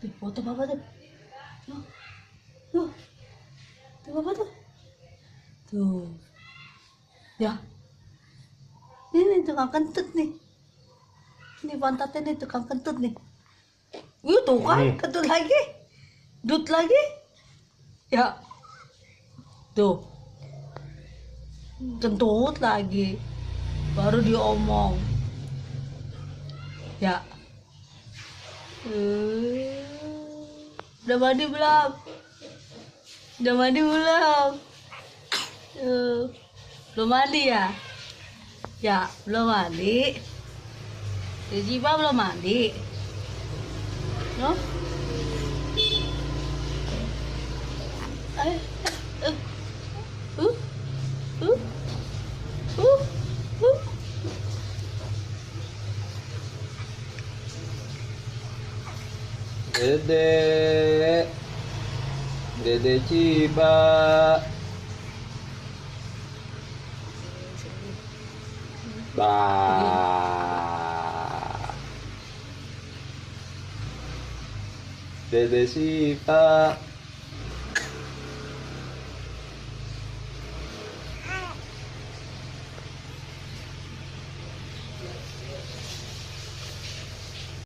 Tuh, foto papa tuh. Tuh. Tuh papa tuh. Tuh. Ya. Ini tukang kentut nih. Ini pantatnya nih tukang kentut nih. Tuh kan, kentut lagi. Dut lagi. Ya. Tuh. Kentut lagi. Baru diomong. Ya. Udah mandi belum? Udah mandi belum? Belum mandi ya? Ya, belum mandi. Syifa belum mandi. No? Uh, uh, uh, uh, uh. Dede, Dede Syifa. Dede Syifa.